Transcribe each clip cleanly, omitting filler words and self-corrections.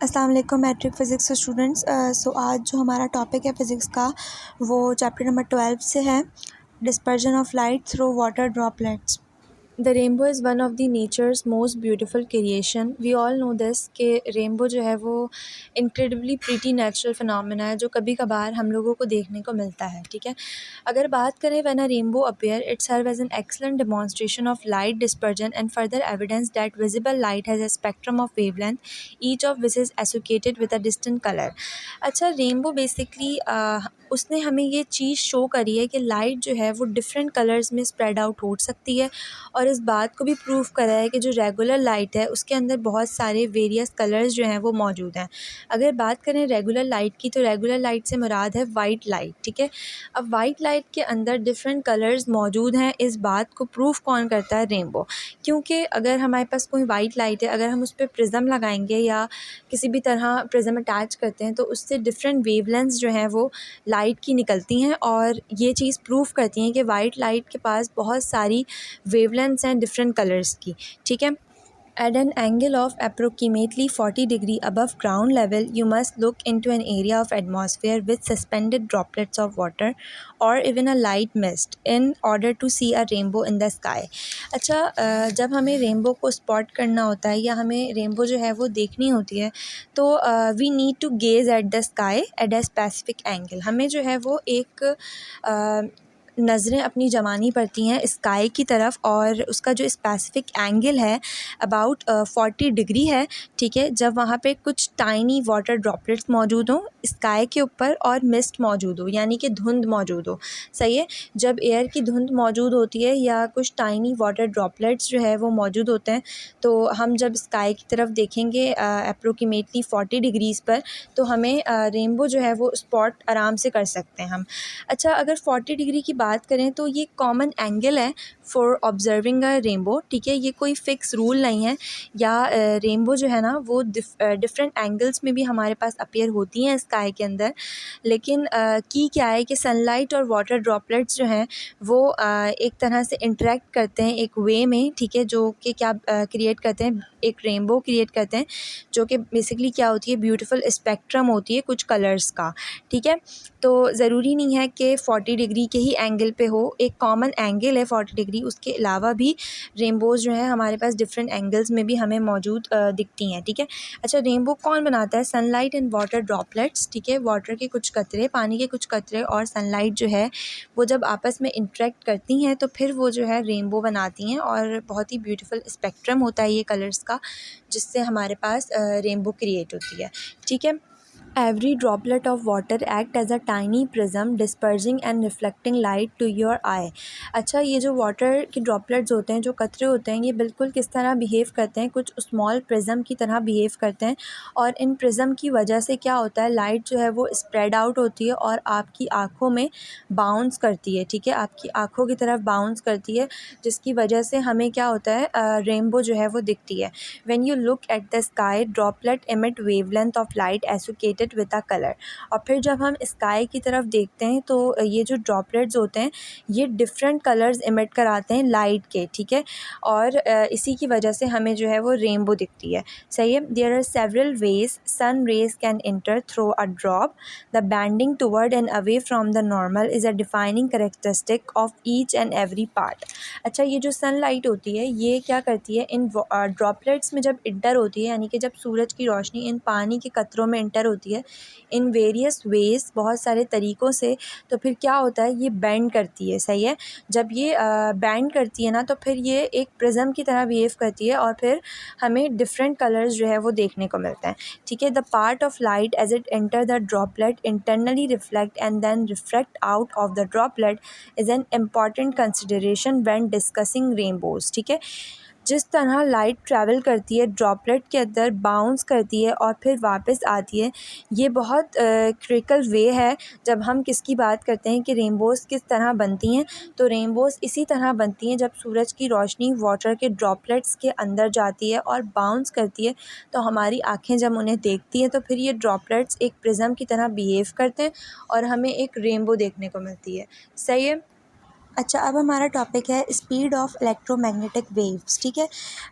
अस्सलाम वालेकुम matric physics students. सो आज जो हमारा टॉपिक है फ़िज़िक्स का वो चैप्टर नंबर 12 से है, dispersion of light through water droplets. The rainbow is one of the nature's most beautiful creation. We all know this कि रेनबो जो है वो इनक्रेडिबली प्रीटी नेचुरल फिनोमेना है जो कभी कभार हम लोगों को देखने को मिलता है। ठीक है, अगर बात करें when a rainbow appear it serve as an excellent demonstration of light dispersion and further evidence that visible light has a spectrum of wavelength each of which is associated with a distant colour. अच्छा, rainbow basically उसने हमें ये चीज़ show करी है कि light जो है वो डिफरेंट कलर्स में स्प्रेड आउट हो सकती है, और इस बात को भी प्रूव करा है कि जो रेगुलर लाइट है उसके अंदर बहुत सारे वेरियस कलर्स जो हैं वो मौजूद हैं। अगर बात करें रेगुलर लाइट की, तो रेगुलर लाइट से मुराद है वाइट लाइट। ठीक है, अब वाइट लाइट के अंदर डिफरेंट कलर्स मौजूद हैं, इस बात को प्रूव कौन करता है? रेनबो। क्योंकि अगर हमारे पास कोई वाइट लाइट है, अगर हम उस पर प्रिज्म लगाएंगे या किसी भी तरह प्रिज्म अटैच करते हैं तो उससे डिफरेंट वेवलेंथ्स जो हैं वो लाइट की निकलती हैं, और ये चीज़ प्रूव करती हैं कि वाइट लाइट के पास बहुत सारी वेवलेंथ्स हैं डिफरेंट कलर्स की। ठीक है, at an angle of approximately 40 degree above ground level, you must look into an area of atmosphere with suspended droplets of water or even a light mist in order to see a rainbow in the sky. अच्छा, जब हमें rainbow को spot करना होता है या हमें rainbow जो है वो देखनी होती है, तो we need to gaze at the sky at a specific angle. हमें जो है वो एक नज़रें अपनी जमानी पड़ती हैं स्काई की तरफ, और उसका जो स्पेसिफिक एंगल है अबाउट 40 डिग्री है। ठीक है, जब वहाँ पे कुछ टाइनी वाटर ड्रॉपलेट्स मौजूद हों स्काई के ऊपर और मिस्ट मौजूद हो, यानी कि धुंध मौजूद हो। सही है, जब एयर की धुंध मौजूद होती है या कुछ टाइनी वाटर ड्रॉपलेट्स जो है वो मौजूद होते हैं, तो हम जब स्काई की तरफ देखेंगे अप्रोक्सीमेटली 40 डिग्रीज़ पर, तो हमें रेनबो जो है वो स्पॉट आराम से कर सकते हैं हम। अच्छा, अगर 40 डिग्री की बात करें तो ये कॉमन एंगल है फॉर ऑब्जर्विंग अ रेनबो। ठीक है, ये कोई फ़िक्स रूल नहीं है, या रेनबो जो है ना वो डिफरेंट एंगल्स में भी हमारे पास अपीयर होती हैं स्काई के अंदर। लेकिन की क्या है कि सनलाइट और वाटर ड्रॉपलेट्स जो हैं वो एक तरह से इंटरेक्ट करते हैं एक वे में। ठीक है, जो कि क्या क्रिएट करते हैं, एक रेनबो क्रिएट करते हैं, जो कि बेसिकली क्या होती है, ब्यूटीफुल स्पेक्ट्रम होती है कुछ कलर्स का। ठीक है, तो ज़रूरी नहीं है कि 40 डिग्री के ही एंगल पे हो, एक कॉमन एंगल है 40 डिग्री, उसके अलावा भी रेनबोज़ जो हैं हमारे पास डिफरेंट एंगल्स में भी हमें मौजूद दिखती हैं। ठीक है, अच्छा, रेनबो कौन बनाता है? Sunlight and water droplets. ठीक है, वाटर के कुछ कतरे, पानी के कुछ कतरे और सनलाइट जो है वो जब आपस में इंटरेक्ट करती हैं तो फिर वो जो है रेनबो बनाती हैं, और बहुत ही ब्यूटीफुल स्पेक्ट्रम होता है ये कलर्स का, जिससे हमारे पास रेनबो क्रिएट होती है। ठीक है, every droplet of water act as a tiny prism dispersing and reflecting light to your eye. अच्छा, ये जो वाटर के ड्रॉपलेट्स होते हैं, जो कतरे होते हैं, ये बिल्कुल किस तरह बिहेव करते हैं, कुछ स्मॉल प्रिज्म की तरह बिहेव करते हैं, और इन प्रिज्म की वजह से क्या होता है, लाइट जो है वो स्प्रेड आउट होती है और आपकी आँखों में बाउंस करती है। ठीक है, आपकी आँखों की तरफ बाउंस करती है, जिसकी वजह से हमें क्या होता है, रेनबो जो है वो दिखती है। When you look at the sky droplet emit wavelength of light associated with a colour. और फिर जब हम स्काई की तरफ देखते हैं तो ये जो ड्रॉपलेट्स होते हैं ये डिफरेंट कलर्स एमिट कराते हैं लाइट के। ठीक है, और इसी की वजह से हमें जो है वो रेनबो दिखती है। सही है, there are several ways sun rays can enter through a drop. The bending toward and away from the normal is a defining characteristic of each and every part. अच्छा, ये जो सनलाइट होती है ये क्या करती है, इन ड्रॉपलेट्स में जब इंटर होती है, यानी कि जब सूरज की रोशनी इन पानी के कतरों में इंटर होती है इन वेरियस वेज, बहुत सारे तरीक़ों से, तो फिर क्या होता है, ये बैंड करती है। सही है, जब ये बैंड करती है ना तो फिर ये एक प्रिज्म की तरह बिहेव करती है, और फिर हमें डिफरेंट कलर्स जो है वो देखने को मिलते हैं। ठीक है, the part of light as it enter the droplet internally reflect and then refract out of the droplet is an important consideration when discussing rainbows. ठीक है, जिस तरह लाइट ट्रैवल करती है ड्रॉपलेट के अंदर, बाउंस करती है और फिर वापस आती है, ये बहुत क्रिटिकल वे है जब हम किसकी बात करते हैं कि रेनबोज़ किस तरह बनती हैं। तो रेनबोज़ इसी तरह बनती हैं जब सूरज की रोशनी वाटर के ड्रॉपलेट्स के अंदर जाती है और बाउंस करती है, तो हमारी आँखें जब उन्हें देखती हैं तो फिर ये ड्रॉपलेट्स एक प्रिज्म की तरह बिहेव करते हैं और हमें एक रेनबो देखने को मिलती है। सही है, अच्छा, अब हमारा टॉपिक है स्पीड ऑफ इलेक्ट्रोमैग्नेटिक वेव्स। ठीक है।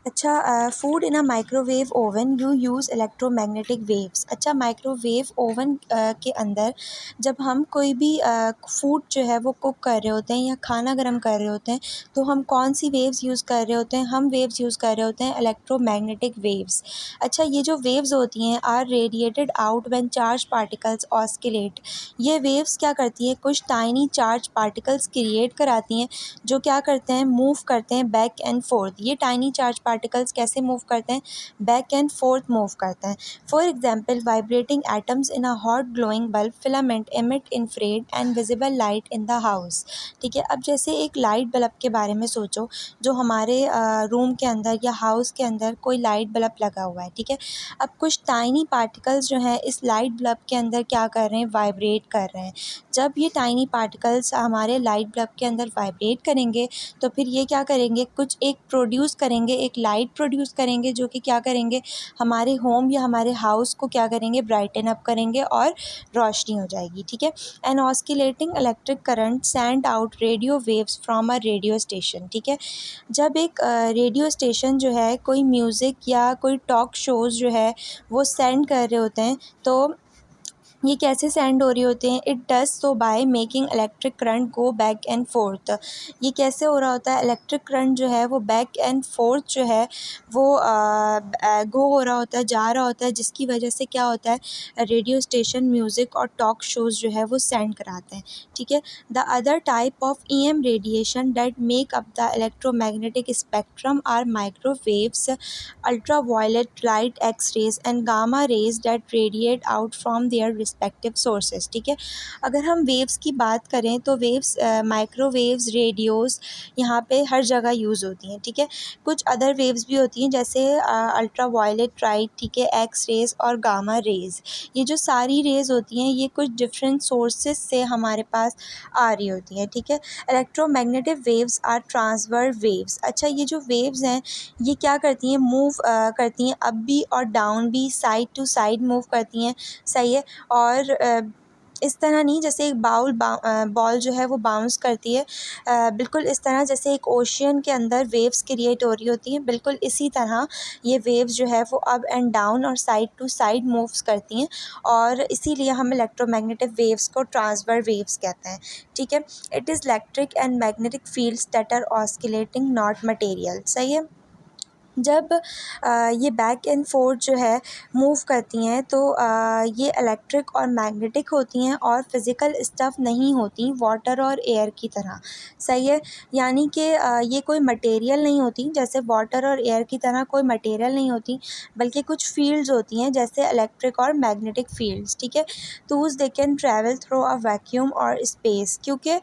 अच्छा, food in a microwave oven you use electromagnetic waves. अच्छा, माइक्रोवेव ओवन के अंदर जब हम कोई भी फूड जो है वो कुक कर रहे होते हैं या खाना गर्म कर रहे होते हैं, तो हम कौन सी वेव्स यूज़ कर रहे होते हैं? हम वेव्स यूज़ कर रहे होते हैं इलेक्ट्रोमैग्नेटिक वेव्स। अच्छा, ये जो वेव्स होती हैं are radiated out when charge particles oscillate. ये वेव्स क्या करती हैं? कुछ टाइनी चार्ज पार्टिकल्स क्रिएट कराती हैं, जो क्या करते हैं? मूव करते हैं बैक एंड फोर्थ। ये टाइनी चार्ज पार्टिकल्स कैसे मूव करते हैं? बैक एंड फोर्थ मूव करते हैं। For example, vibrating atoms in a hot glowing bulb filament emit infrared and visible light in the house. ठीक है। अब जैसे एक लाइट बल्ब के बारे में सोचो, जो हमारे रूम के अंदर या हाउस के अंदर कोई लाइट बल्ब लगा हुआ है। ठीक है। अब कुछ टाइनी पार्टिकल्स जो हैं इस लाइट बल्ब के अंदर क्या कर रहे हैं? वाइब्रेट कर रहे हैं। जब ये टाइनी पार्टिकल्स हमारे लाइट बल्ब के अंदर वाइब्रेट करेंगे, तो फिर ये क्या करेंगे? कुछ एक प्रोड्यूस करेंगे, एक लाइट प्रोड्यूस करेंगे, जो कि क्या करेंगे? हमारे होम या हमारे हाउस को क्या करेंगे? ब्राइटन अप करेंगे और रोशनी हो जाएगी। ठीक है। An oscillating electric current send out radio waves from a radio station. ठीक है। जब एक रेडियो स्टेशन जो है कोई म्यूज़िक या कोई टॉक शोज़ जो है वो सेंड कर रहे होते हैं, तो ये कैसे सेंड हो रही होती हैं? It does so by making electric current go back and fourth. ये कैसे हो रहा होता है? इलेक्ट्रिक करंट जो है वो बैक एंड फोर्थ जो है वो गो हो रहा होता है, जा रहा होता है, जिसकी वजह से क्या होता है? रेडियो स्टेशन म्यूज़िक और टॉक शोज़ जो है वो सेंड कराते हैं। ठीक है। The other type of EM radiation that make up the electromagnetic spectrum are microwaves, ultraviolet light, X-rays and gamma rays that radiate out from their respective sources। ठीक है। अगर हम वेव्स की बात करें तो वेव्स माइक्रोवेव्स, रेडियोस यहाँ पे हर जगह यूज़ होती हैं। ठीक है। कुछ अदर वेव्स भी होती हैं, जैसे अल्ट्रावायलेट लाइट, ठीक है, एक्स रेज़ और गामा रेज़। ये जो सारी रेज़ होती हैं ये कुछ डिफरेंट सोर्सेज से हमारे पास आ रही होती हैं। ठीक है। Electromagnetic waves are transverse waves. अच्छा, ये जो वेव्स हैं ये क्या करती हैं? मूव करती हैं, अप भी और डाउन भी, साइड टू साइड मूव करती हैं। सही है। और इस तरह नहीं, जैसे एक बॉल जो है वो बाउंस करती है, बिल्कुल इस तरह जैसे एक ओशियन के अंदर वेव्स क्रिएट हो रही होती हैं, बिल्कुल इसी तरह ये वेव्स जो है वो अप एंड डाउन और साइड टू साइड मूव्स करती हैं, और इसीलिए हम इलेक्ट्रोमैग्नेटिक वेव्स को ट्रांसवर्स वेव्स कहते हैं। ठीक है। It is electric and magnetic fields that are oscillating, not material. सही है। जब ये बैक एंड फोर्थ जो है मूव करती हैं, तो ये इलेक्ट्रिक और मैग्नेटिक होती हैं और फिज़िकल स्टफ़ नहीं होती वाटर और एयर की तरह। सही है। यानी कि ये कोई मटेरियल नहीं होती, जैसे वाटर और एयर की तरह कोई मटेरियल नहीं होती, बल्कि कुछ फील्ड्स होती हैं जैसे इलेक्ट्रिक और मैग्नेटिक फील्ड्स। ठीक है। तो they can travel through a vacuum और स्पेस, क्योंकि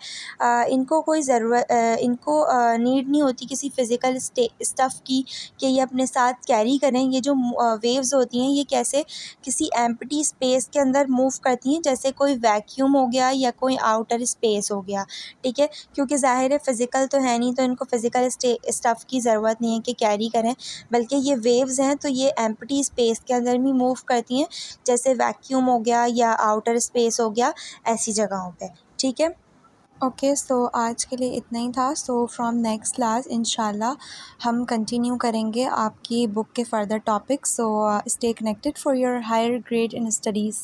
इनको नीड नहीं होती किसी फिज़िकल स्टफ़ की कि ये अपने साथ कैरी करें। ये जो वेव्स होती हैं ये कैसे किसी एम्प्टी स्पेस के अंदर मूव करती हैं, जैसे कोई वैक्यूम हो गया या कोई आउटर स्पेस हो गया। ठीक है। क्योंकि ज़ाहिर है फिज़िकल तो है नहीं, तो इनको फिज़िकल स्टफ़ की ज़रूरत नहीं है कि कैरी करें, बल्कि ये वेव्स हैं तो ये एम्प्टी स्पेस के अंदर भी मूव करती हैं, जैसे वैक्यूम हो गया या आउटर स्पेस हो गया, ऐसी जगहों पे। ठीक है। ओके, सो आज के लिए इतना ही था। सो फ्रॉम नेक्स्ट क्लास इंशाल्लाह हम कंटिन्यू करेंगे आपकी बुक के further topics. So stay connected for your higher grade in studies.